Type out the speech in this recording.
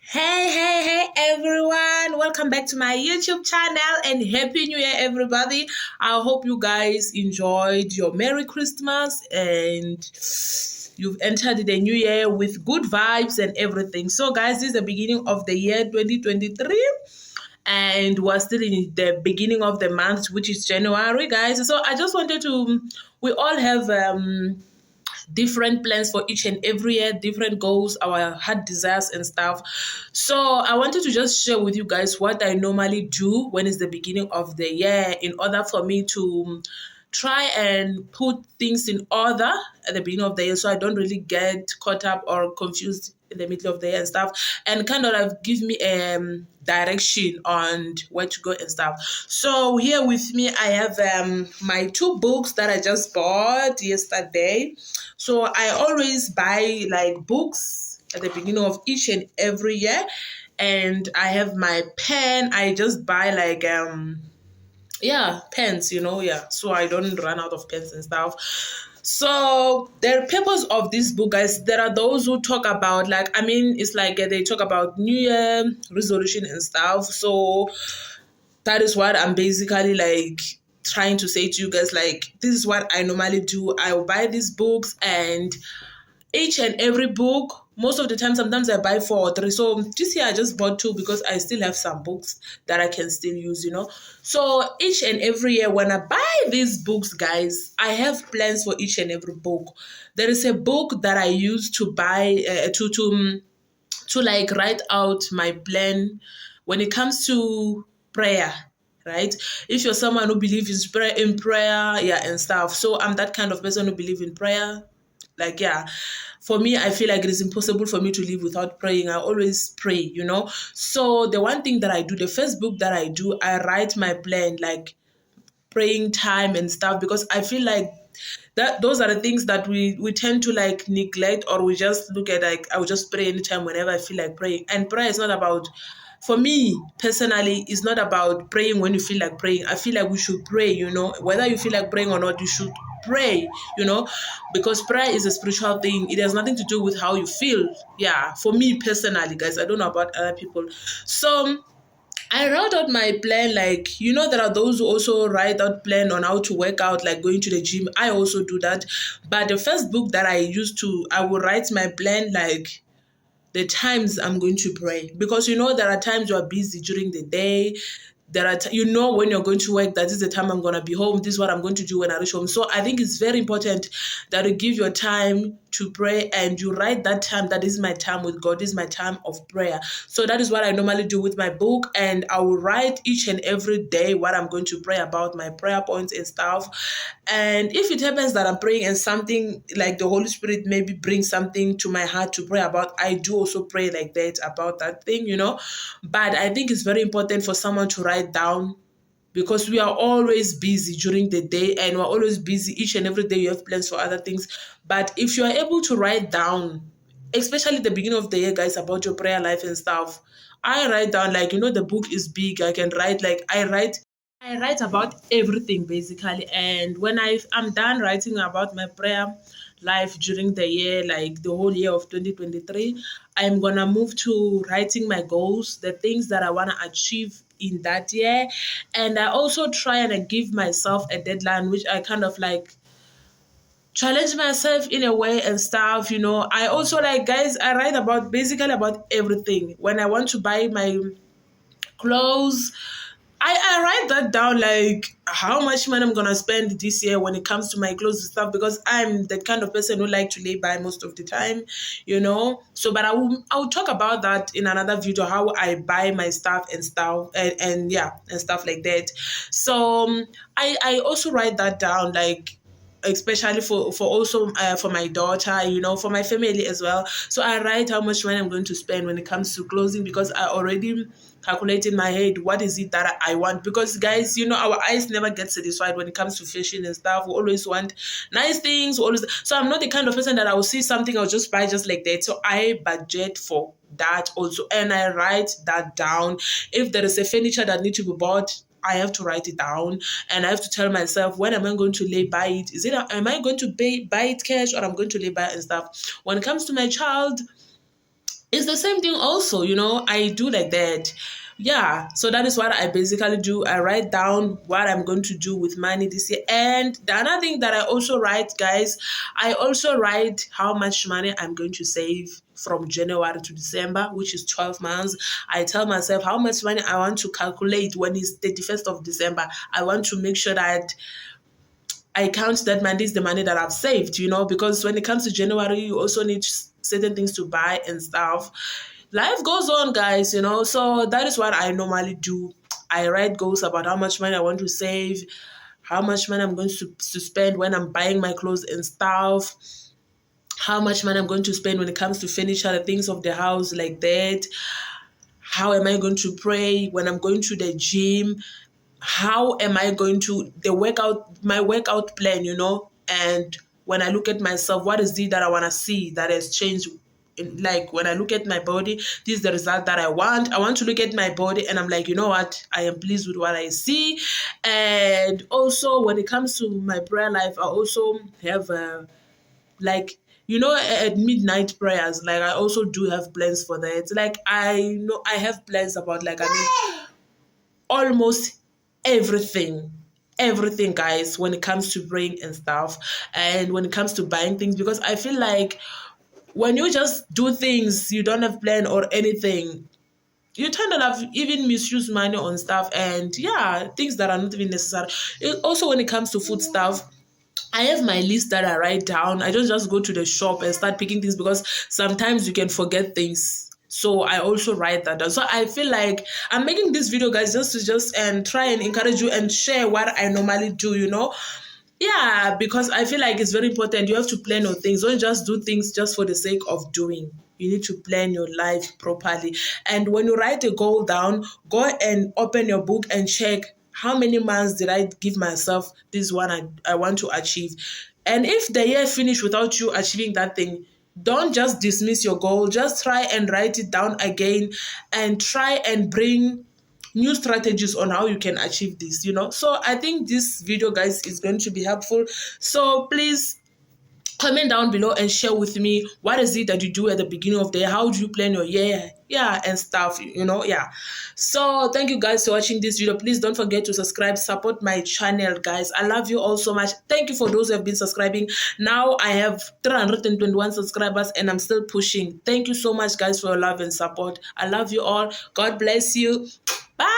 Hey everyone, welcome back to my YouTube channel and Happy New Year, everybody. I hope you guys enjoyed your Merry Christmas and you've entered the new year with good vibes and everything. So, guys, this is the beginning of the year 2023 and we're still in the beginning of the month, which is January, guys. So, I just wanted to, we all have different plans for each and every year, different goals, our heart desires and stuff. So I wanted to just share with you guys what I normally do when it's the beginning of the year in order for me to try and put things in order at the beginning of the year so I don't really get caught up or confused in the middle of the year and stuff, and kind of like give me direction on where to go and stuff. So here with me I have my two books that I just bought yesterday. So I always buy like books at the beginning of each and every year, and I have my pen. I just buy like pens, so I don't run out of pens and stuff. So the purpose of this book, guys, there are those who talk about it's like they talk about New Year resolution and stuff. So that is what I'm basically like trying to say to you guys. Like, this is what I normally do. I will buy these books, and each and every book, most of the time, sometimes I buy 4 or 3. So this year I just bought 2 because I still have some books that I can still use. So each and every year when I buy these books, guys, I have plans for each and every book. There is a book that I use to buy to like write out my plan when it comes to prayer, right? If you're someone who believes in prayer, and stuff. So I'm that kind of person who believes in prayer. Like, for me, I feel like it is impossible for me to live without praying. I always pray. So the one thing that I do, the first book that I do, I write my plan, like praying time and stuff, because I feel like that those are the things that we tend to like neglect, or we just look at like I will just pray anytime whenever I feel like praying. And prayer is not about, for me personally, it's not about praying when you feel like praying. I feel like we should pray, whether you feel like praying or not, you should pray, because prayer is a spiritual thing. It has nothing to do with how you feel. Yeah, for me personally, guys, I don't know about other people. So I wrote out my plan, like, there are those who also write out plan on how to work out, like going to the gym. I also do that. But the first book that I will write my plan, like the times I'm going to pray. Because, there are times you are busy during the day. There are, when you're going to work, that is the time I'm going to be home. This is what I'm going to do when I reach home. So I think it's very important that you give your time to pray, and you write that time, that is my time with God, this is my time of prayer. So that is what I normally do with my book, and I will write each and every day what I'm going to pray about, my prayer points and stuff. And if it happens that I'm praying and something like the Holy Spirit maybe brings something to my heart to pray about, I do also pray like that about that thing. But I think it's very important for someone to write down, because we are always busy during the day, and we're always busy each and every day. You have plans for other things. But if you are able to write down, especially the beginning of the year, guys, about your prayer life and stuff, I write down, like, the book is big. I can write, like, I write about everything basically. And when I'm done writing about my prayer life during the year, like the whole year of 2023, I'm gonna move to writing my goals, the things that I want to achieve in that year. And I also try and give myself a deadline, which I kind of like challenge myself in a way and stuff. I also, like, guys, I write about basically about everything. When I want to buy my clothes, I write that down, like how much money I'm gonna spend this year when it comes to my clothes and stuff, because I'm the kind of person who like to lay by most of the time. So, but I will talk about that in another video, how I buy my stuff and stuff, and stuff like that. So I also write that down, like especially for also for my daughter, for my family as well. So I write how much money I'm going to spend when it comes to clothing, because I already calculate in my head what is it that I want. Because, guys, our eyes never get satisfied when it comes to fashion and stuff. We always want nice things. So I'm not the kind of person that I will see something, I'll just buy just like that. So I budget for that also, and I write that down. If there is a furniture that needs to be bought, I have to write it down, and I have to tell myself, when am I going to lay by it? Am I going to buy it cash, or I'm going to lay by it and stuff? When it comes to my child, it's the same thing also, I do like that. Yeah, so that is what I basically do. I write down what I'm going to do with money this year. And the other thing that I also write, guys, I also write how much money I'm going to save from January to December, which is 12 months. I tell myself how much money I want to calculate when it's 31st of December. I want to make sure that I count that money is the money that I've saved, because when it comes to January, you also need certain things to buy and stuff. Life goes on, guys, so that is what I normally do. I write goals about how much money I want to save, how much money I'm going to spend when I'm buying my clothes and stuff, how much money I'm going to spend when it comes to furniture, the things of the house like that. How am I going to pray when I'm going to the gym? How am I going to my workout plan, and when I look at myself, what is it that I want to see that has changed? Like when I look at my body, this is the result that I want. I want to look at my body and I'm like, you know what? I am pleased with what I see. And also when it comes to my prayer life, I also have like, at midnight prayers, like I also do have plans for that. Like I know I have plans about, like, almost everything, guys, when it comes to praying and stuff, and when it comes to buying things, because I feel like when you just do things, you don't have plan or anything, you tend to have even misuse money on stuff, and yeah, things that are not even necessary. Also when it comes to food stuff, I have my list that I write down. I don't just go to the shop and start picking things, because sometimes you can forget things. So I also write that down. So I feel like I'm making this video, guys, just to and try and encourage you and share what I normally do. Yeah, because I feel like it's very important. You have to plan your things. Don't just do things just for the sake of doing. You need to plan your life properly. And when you write a goal down, go and open your book and check how many months did I give myself this one I want to achieve. And if the year finished without you achieving that thing, don't just dismiss your goal. Just try and write it down again and try and bring new strategies on how you can achieve this. So I think this video, guys, is going to be helpful. So please comment down below and share with me what is it that you do at the beginning of the year. How do you plan your year? Yeah, and stuff, yeah. So thank you, guys, for watching this video. Please don't forget to subscribe, support my channel, guys. I love you all so much. Thank you for those who have been subscribing. Now I have 321 subscribers and I'm still pushing. Thank you so much, guys, for your love and support. I love you all. God bless you. Bye.